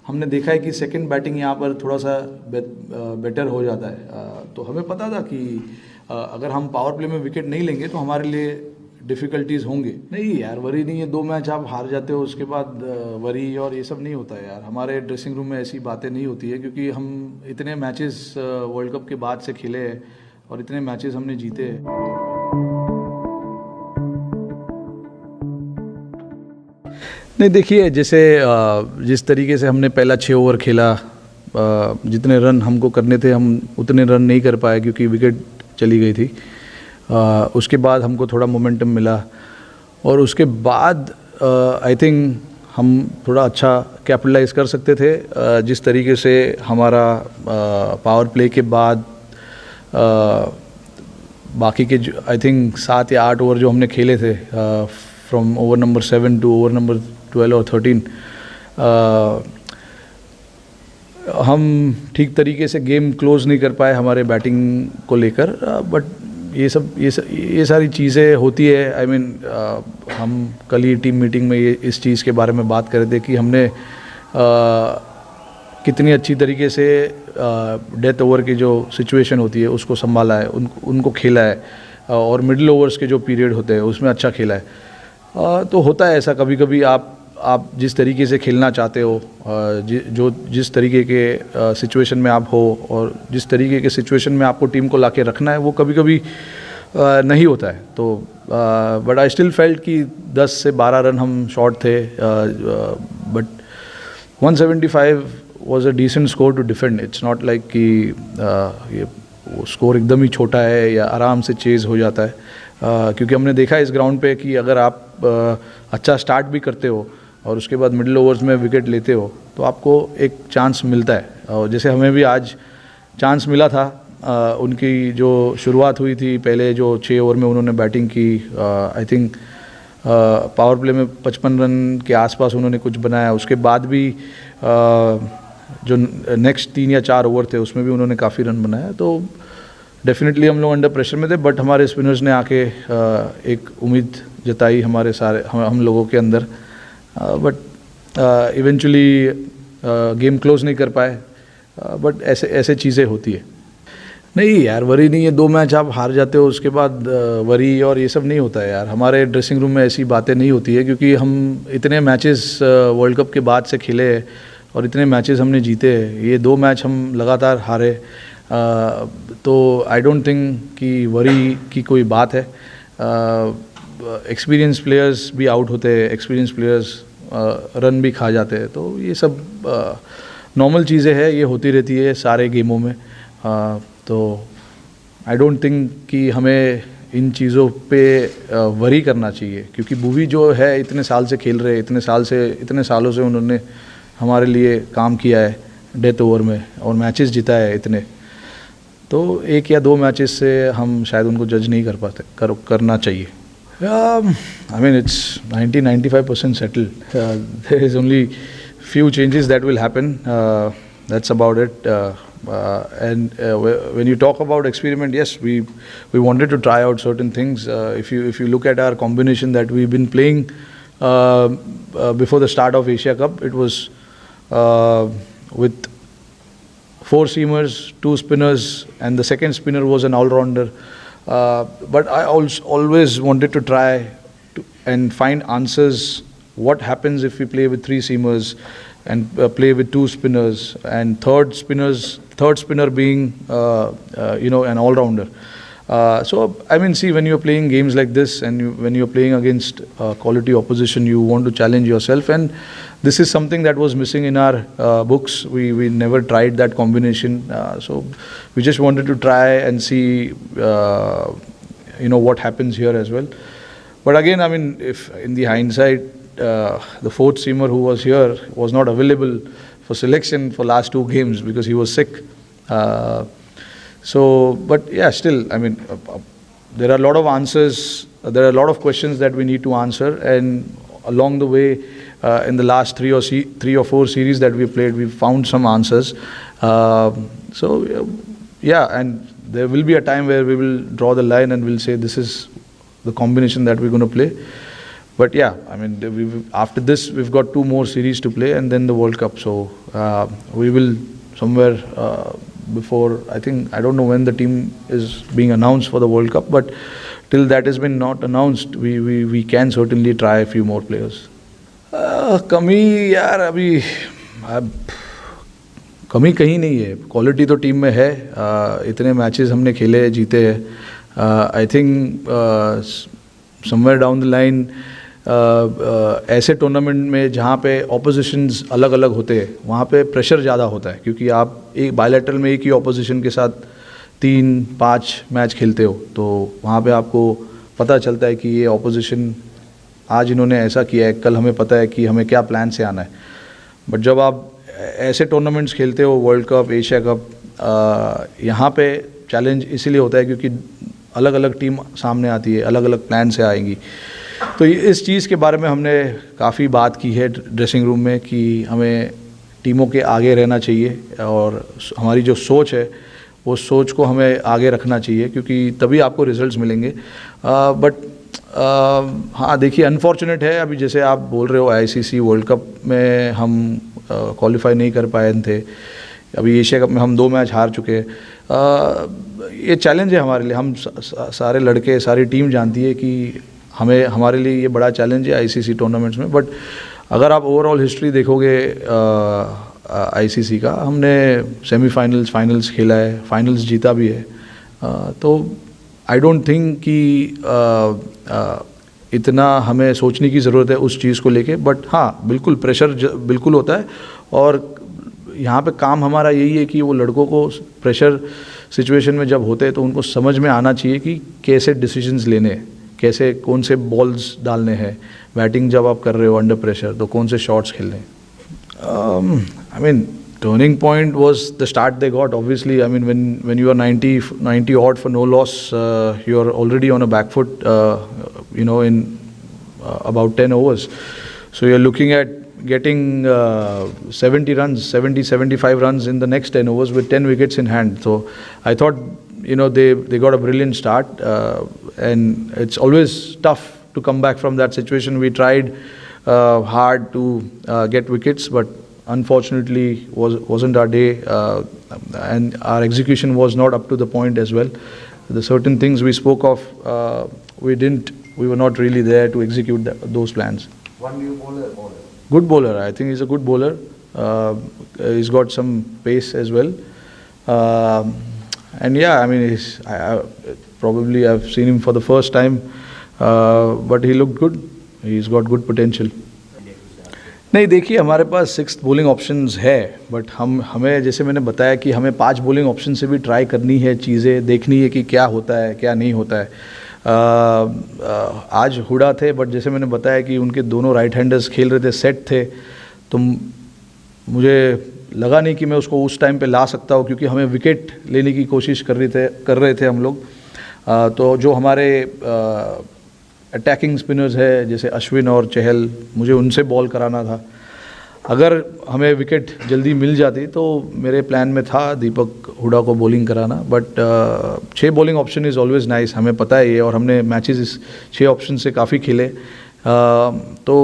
हमने देखा है कि सेकंड बैटिंग यहाँ पर थोड़ा सा बेटर हो जाता है। तो हमें पता था कि अगर हम पावर प्ले में विकेट नहीं लेंगे तो हमारे लिए डिफ़िकल्टीज़ होंगे। नहीं यार, वरी नहीं है, 2 मैच आप हार जाते हो उसके बाद वरी और ये सब नहीं होता है यार। हमारे ड्रेसिंग रूम में ऐसी बातें नहीं होती है, क्योंकि हम इतने मैचेस वर्ल्ड कप के बाद से खेले हैं और इतने मैचेस हमने जीते हैं। नहीं देखिए, जैसे जिस तरीके से हमने पहला 6 ओवर खेला, जितने रन हमको करने थे हम उतने रन नहीं कर पाए क्योंकि विकेट चली गई थी। उसके बाद हमको थोड़ा मोमेंटम मिला और उसके बाद आई थिंक हम थोड़ा अच्छा कैपिटलाइज कर सकते थे। जिस तरीके से हमारा पावर प्ले के बाद बाकी के आई थिंक 7 या 8 ओवर जो हमने खेले थे, from over number 7 to over number 12 और 13, हम ठीक तरीके से गेम क्लोज नहीं कर पाए हमारे बैटिंग को लेकर। बट ये सारी चीज़ें होती है। आई मीन हम कल ही टीम मीटिंग में इस चीज़ के बारे में बात कर रहे थे कि हमने कितनी अच्छी तरीके से डेथ ओवर की जो सिचुएशन होती है उसको संभाला है, उनको खेला है, और मिडिल ओवर्स के जो पीरियड होते हैं उसमें अच्छा खेला है। तो होता है ऐसा कभी कभी, आप जिस तरीके से खेलना चाहते हो, जिस तरीके के सिचुएशन में आप हो और जिस तरीके के सिचुएशन में आपको टीम को लाके रखना है, वो कभी कभी नहीं होता है। तो बट आई स्टिल फेल्ट कि 10 से 12 रन हम शॉर्ट थे, but 175 was a decent score to defend. It's not like कि ये स्कोर एकदम ही छोटा है या आराम से चेज़ हो जाता है, क्योंकि हमने देखा इस ग्राउंड पे कि अगर आप अच्छा स्टार्ट भी करते हो और उसके बाद मिडिल ओवर्स में विकेट लेते हो तो आपको एक चांस मिलता है। और जैसे हमें भी आज चांस मिला था, उनकी जो शुरुआत हुई थी, पहले जो 6 ओवर में उन्होंने बैटिंग की, आई थिंक पावर प्ले में 55 रन के आसपास उन्होंने कुछ बनाया। उसके बाद भी जो नेक्स्ट 3 या 4 ओवर थे उसमें भी उन्होंने काफ़ी रन बनाया। तो डेफिनेटली हम लोग अंडर प्रेशर में थे, बट हमारे स्पिनर्स ने आके एक उम्मीद जताई हमारे सारे हम लोगों के अंदर, बट इवेंचुअली गेम क्लोज नहीं कर पाए। बट ऐसे चीज़ें होती है। नहीं यार, वरी नहीं है, 2 मैच आप हार जाते हो उसके बाद वरी और ये सब नहीं होता है यार। हमारे ड्रेसिंग रूम में ऐसी बातें नहीं होती है, क्योंकि हम इतने मैचेस वर्ल्ड कप के बाद से खेले हैं और इतने मैचेस हमने जीते हैं। ये 2 मैच हम लगातार हारे, तो आई डोंट थिंक कि वरी की कोई बात है। एक्सपीरियंस प्लेयर्स भी आउट होते हैं, एक्सपीरियंस प्लेयर्स रन भी खा जाते हैं, तो ये सब नॉर्मल चीज़ें हैं, ये होती रहती है सारे गेमों में। तो आई डोंट थिंक कि हमें इन चीज़ों पे वरी करना चाहिए, क्योंकि भुवी जो है इतने साल से खेल रहे हैं, इतने सालों से उन्होंने हमारे लिए काम किया है डेथ ओवर में और मैचेस जिता है इतने। तो 1 या 2 मैचेस से हम शायद उनको जज नहीं कर पाते, करना चाहिए। I mean, it's 90-95% settled. There is only few changes that will happen. That's about it. And when you talk about experiment, yes, we wanted to try out certain things. If you look at our combination that we've been playing before the start of Asia Cup, it was with 4 seamers, 2 spinners, and the second spinner was an all-rounder. But I always wanted to try and find answers. What happens if we play with 3 seamers and play with 2 spinners, and third spinner being an all-rounder. So I mean, see, when you're playing games like this and when you're playing against quality opposition, you want to challenge yourself, and this is something that was missing in our books. We never tried that combination, so we just wanted to try and see what happens here as well. But again, I mean, if in the hindsight, the 4th seamer who was here was not available for selection for last 2 games because he was sick. But yeah, still, I mean, there are a lot of answers, there are a lot of questions that we need to answer, and along the way, in the last 3 or 4 series that we played, we found some answers. Yeah, and there will be a time where we will draw the line and we'll say this is the combination that we're going to play. But yeah, I mean, after this we've got 2 more series to play and then the World Cup. So we will somewhere before, I think, I don't know when the team is being announced for the World Cup, but till that has been not announced, we can certainly try a few more players. कमी यार अभी कमी कहीं नहीं है, quality तो team में है. इतने मैचेस हमने खेले जीते हैं. I think somewhere down the line ऐसे टूर्नामेंट में जहाँ पे ऑपोजिशंस अलग अलग होते हैं वहाँ पे प्रेशर ज़्यादा होता है, क्योंकि आप एक बायलैटरल में एक ही ऑपोजिशन के साथ 3-5 मैच खेलते हो, तो वहाँ पे आपको पता चलता है कि ये ऑपोजिशन आज इन्होंने ऐसा किया है, कल हमें पता है कि हमें क्या प्लान से आना है. बट जब आप ऐसे टूर्नामेंट्स खेलते हो, वर्ल्ड कप, एशिया कप, यहाँ पे चैलेंज इसीलिए होता है क्योंकि अलग अलग टीम सामने आती है, अलग अलग प्लान से आएंगी. तो इस चीज़ के बारे में हमने काफ़ी बात की है ड्रेसिंग रूम में कि हमें टीमों के आगे रहना चाहिए और हमारी जो सोच है वो सोच को हमें आगे रखना चाहिए, क्योंकि तभी आपको रिजल्ट्स मिलेंगे. बट हाँ देखिए, अनफॉर्चुनेट है अभी जैसे आप बोल रहे हो आईसीसी वर्ल्ड कप में हम क्वालिफाई नहीं कर पाए थे. अभी एशिया कप में हम 2 मैच हार चुके हैं. ये चैलेंज है हमारे लिए. हम सारे लड़के, सारी टीम जानती है कि हमारे लिए ये बड़ा चैलेंज है आईसीसी टूर्नामेंट्स में. बट अगर आप ओवरऑल हिस्ट्री देखोगे आईसीसी का, हमने सेमीफाइनल्स, फाइनल्स खेला है, फाइनल्स जीता भी है. तो आई डोंट थिंक कि इतना हमें सोचने की ज़रूरत है उस चीज़ को लेके. बट हाँ, बिल्कुल प्रेशर बिल्कुल होता है, और यहाँ पे काम हमारा यही है कि वो लड़कों को प्रेशर सिचुएशन में जब होते हैं तो उनको समझ में आना चाहिए कि कैसे डिसीजंस लेने हैं, कैसे कौन से बॉल्स डालने हैं. बैटिंग जब आप कर रहे हो अंडर प्रेशर तो कौन से शॉट्स खेलने हैं. I mean turning point was the start they got. Obviously, I mean, when you are 90 odd for no loss, you are already on a back foot, in about 10 overs. So you're looking at getting 75 runs in the next 10 overs with 10 wickets in hand. So I thought, they got a brilliant start, and it's always tough to come back from that situation. We tried hard to get wickets, but unfortunately wasn't our day, and our execution was not up to the point as well. The certain things we spoke of, we were not really there to execute those plans. One new bowler. Good bowler. I think he's a good bowler. He's got some pace as well. And yeah, I mean, probably I've seen him for the first time, but he looked good. He's got good potential. नहीं देखिए, हमारे पास 6 bowling options है, but हमें जैसे मैंने बताया कि हमें 5 बॉलिंग ऑप्शन से भी ट्राई करनी है, चीज़ें देखनी है कि क्या होता है क्या नहीं होता है. आज हुडा थे, बट जैसे मैंने बताया कि उनके दोनों राइट हैंडर्स खेल रहे थे, सेट थे, तो मुझे लगा नहीं कि मैं उसको उस टाइम पे ला सकता हूँ, क्योंकि हमें विकेट लेने की कोशिश कर रहे थे हम लोग. तो जो हमारे अटैकिंग स्पिनर्स है जैसे अश्विन और चहल, मुझे उनसे बॉल कराना था. अगर हमें विकेट जल्दी मिल जाती तो मेरे प्लान में था दीपक हुडा को बॉलिंग कराना. But 6 bowling option is always nice, हमें पता है ये, और हमने मैचेस इस 6 ऑप्शन से काफ़ी खेले. तो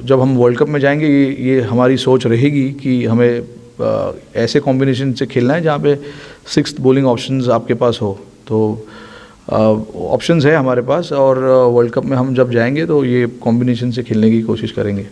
जब हम वर्ल्ड कप में जाएंगे ये हमारी सोच रहेगी कि हमें ऐसे कॉम्बिनेशन से खेलना है जहाँ पे 6 बॉलिंग ऑप्शंस आपके पास हो. तो ऑप्शंस है हमारे पास, और वर्ल्ड कप में हम जब जाएंगे तो ये कॉम्बिनेशन से खेलने की कोशिश करेंगे.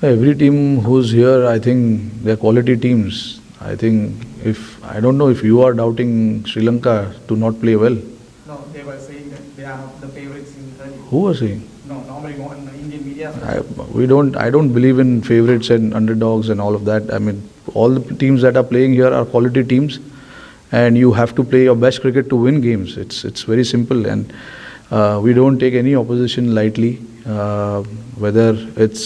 Every team who is here, I think they are quality teams. I think I don't know if you are doubting Sri Lanka to not play well. No, they were saying that they are not the favorites in the. Who was saying? No, normally on Indian media. I don't believe in favorites and underdogs and all of that. I mean, all the teams that are playing here are quality teams, and you have to play your best cricket to win games. It's very simple, and we don't take any opposition lightly, whether it's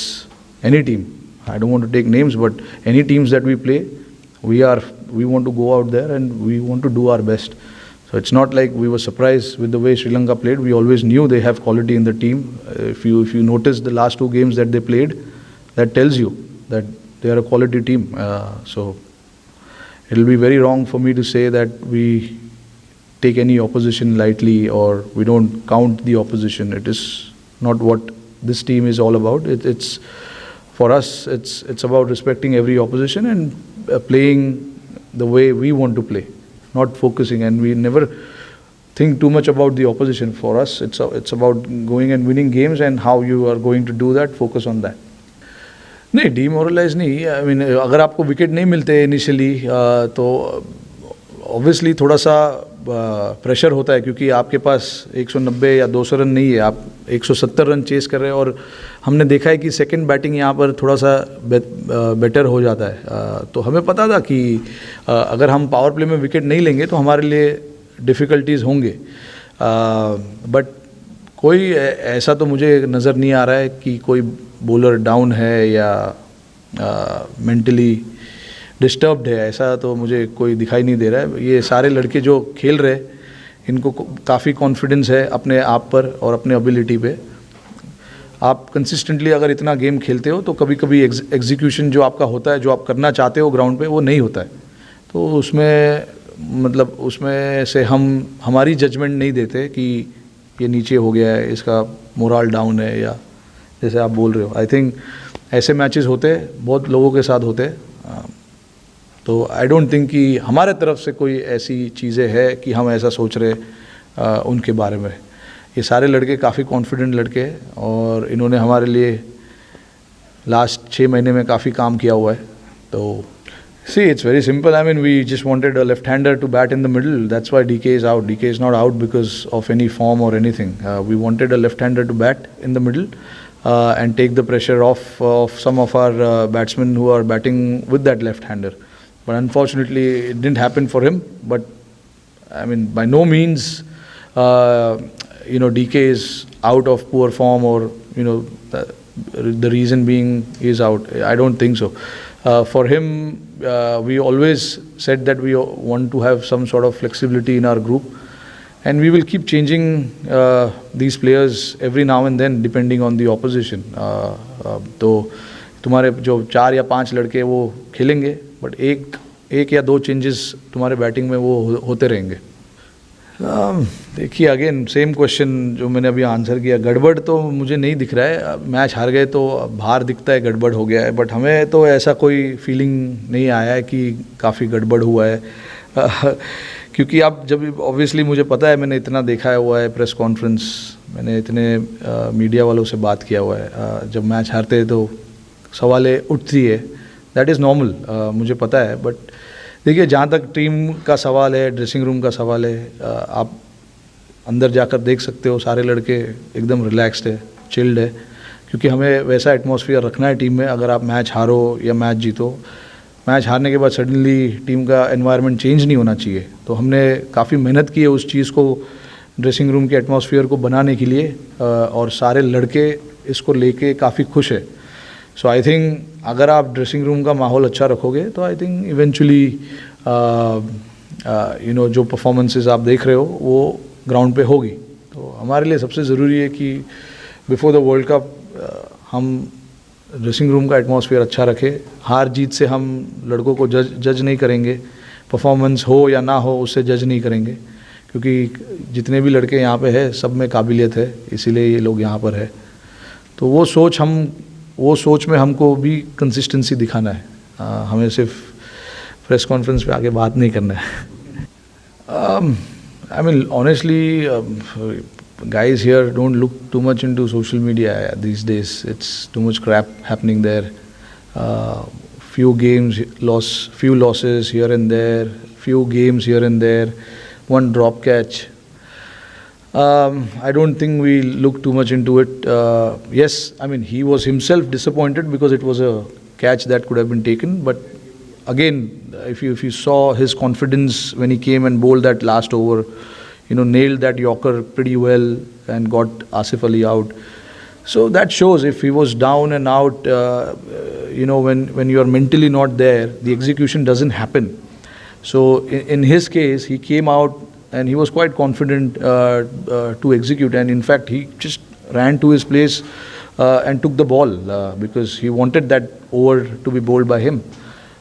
any team. I don't want to take names, but any teams that we play, we want to go out there and we want to do our best. So it's not like we were surprised with the way Sri Lanka played. We always knew they have quality in the team. If you notice the last 2 games that they played, that tells you that they are a quality team. So it will be very wrong for me to say that we take any opposition lightly or we don't count the opposition. not what this team is all about. It's for us, it's about respecting every opposition and playing the way we want to play, not focusing. And we never think too much about the opposition. For us, it's about going and winning games, and how you are going to do that, focus on that. नहीं, demoralise नहीं. I mean अगर आपको wicket नहीं मिलते initially तो obviously थोड़ा सा pressure होता है, क्योंकि आपके पास 190 या 200 रन नहीं है, आप 170 रन चेस कर रहे हैं. और हमने देखा है कि सेकंड बैटिंग यहाँ पर थोड़ा सा बेटर हो जाता है. तो हमें पता था कि अगर हम पावर प्ले में विकेट नहीं लेंगे तो हमारे लिए डिफ़िकल्टीज़ होंगे. बट कोई ऐसा तो मुझे नज़र नहीं आ रहा है कि कोई बॉलर डाउन है या मेंटली डिस्टर्ब्ड है, ऐसा तो मुझे कोई दिखाई नहीं दे रहा है. ये सारे लड़के जो खेल रहे इनको काफ़ी कॉन्फिडेंस है अपने आप पर और अपने एबिलिटी पे. आप कंसिस्टेंटली अगर इतना गेम खेलते हो तो कभी कभी एग्जीक्यूशन जो आपका होता है, जो आप करना चाहते हो ग्राउंड पे, वो नहीं होता है. तो उसमें मतलब उसमें से हमारी जजमेंट नहीं देते कि ये नीचे हो गया है, इसका मोरल डाउन है, या जैसे आप बोल रहे हो. आई थिंक ऐसे मैचेस होते बहुत लोगों के साथ होते. तो आई डोंट थिंक कि हमारे तरफ से कोई ऐसी चीज़ें है कि हम ऐसा सोच रहे उनके बारे में. ये सारे लड़के काफ़ी कॉन्फिडेंट लड़के हैं और इन्होंने हमारे लिए लास्ट 6 महीने में काफ़ी काम किया हुआ है. तो see, it's very simple. I mean, we just wanted a left-hander to bat in the middle. That's why DK is out. DK is not out because of any form or anything. We wanted a left-hander to bat in the middle and take the pressure off of some of our batsmen who are batting with that left-hander. But unfortunately, it didn't happen for him. But I mean, by no means, DK is out of poor form, or the reason being is out. I don't think so. For him, we always said that we want to have some sort of flexibility in our group, and we will keep changing these players every now and then depending on the opposition. तो तुम्हारे जो 4 या 5 लड़के वो खेलेंगे, but एक या 2 changes तुम्हारे बैटिंग में वो होते रहेंगे. देखिए, अगेन सेम क्वेश्चन जो मैंने अभी आंसर किया. गड़बड़ तो मुझे नहीं दिख रहा है. मैच हार गए तो बाहर दिखता है गड़बड़ हो गया है, बट हमें तो ऐसा कोई फीलिंग नहीं आया है कि काफ़ी गड़बड़ हुआ है. क्योंकि अब जब ऑब्वियसली मुझे पता है, मैंने इतना देखा हुआ है प्रेस कॉन्फ्रेंस, मैंने इतने मीडिया वालों से बात किया हुआ है. जब मैच हारते हैं तो सवालें उठती है, दैट इज़ नॉर्मल, मुझे पता है. बट देखिए, जहाँ तक टीम का सवाल है, ड्रेसिंग रूम का सवाल है, आप अंदर जाकर देख सकते हो, सारे लड़के एकदम रिलैक्स्ड है, चिल्ड है. क्योंकि हमें वैसा एटमॉस्फेयर रखना है टीम में. अगर आप मैच हारो या मैच जीतो, मैच हारने के बाद सडनली टीम का एनवायरनमेंट चेंज नहीं होना चाहिए. तो हमने काफ़ी मेहनत की है उस चीज़ को, ड्रेसिंग रूम के एटमॉस्फेयर को बनाने के लिए, और सारे लड़के इसको लेके काफ़ी खुश है. सो आई थिंक अगर आप ड्रेसिंग रूम का माहौल अच्छा रखोगे तो आई थिंक इवेंचुअली जो परफॉर्मेंसेस आप देख रहे हो वो ग्राउंड पे होगी. तो हमारे लिए सबसे ज़रूरी है कि बिफोर द वर्ल्ड कप हम ड्रेसिंग रूम का एटमॉस्फेयर अच्छा रखें. हार जीत से हम लड़कों को जज नहीं करेंगे, परफॉर्मेंस हो या ना हो उससे जज नहीं करेंगे, क्योंकि जितने भी लड़के यहाँ पे हैं सब में काबिलियत है, इसीलिए ये लोग यहाँ पर है. तो वो सोच में हमको भी कंसिस्टेंसी दिखाना है. हमें सिर्फ प्रेस कॉन्फ्रेंस पे आके बात नहीं करना है. I mean, honestly, guys here don't look too much into social media these days. It's too much crap happening there. Few losses here and there, few games here and there, one drop catch. I don't think we look too much into it. Yes, I mean, he was himself disappointed because it was a catch that could have been taken. But again, if you saw his confidence when he came and bowled that last over, nailed that Yorker pretty well and got Asif Ali out. So that shows if he was down and out, when you are mentally not there, the execution doesn't happen. So in his case, he came out and he was quite confident to execute, and in fact he just ran to his place and took the ball because he wanted that over to be bowled by him.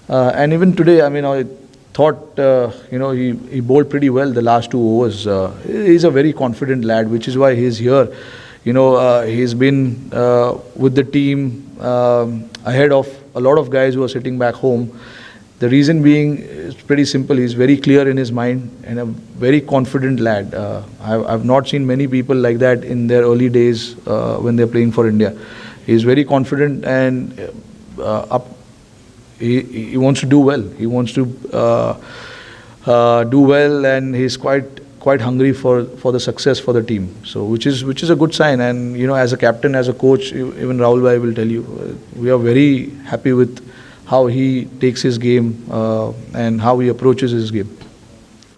And even today, I mean, I thought he bowled pretty well the last 2 overs. He's a very confident lad, which is why he's here. He's been with the team ahead of a lot of guys who are sitting back home. The reason being is pretty simple. He's very clear in his mind and a very confident lad. I've not seen many people like that in their early days when they're playing for India. He's very confident and he wants to do well. He wants to do well, and he's quite hungry for the success for the team. So which is a good sign. And as a captain, as a coach, even Rahul bhai will tell you, we are very happy with how he takes his game and how he approaches his game.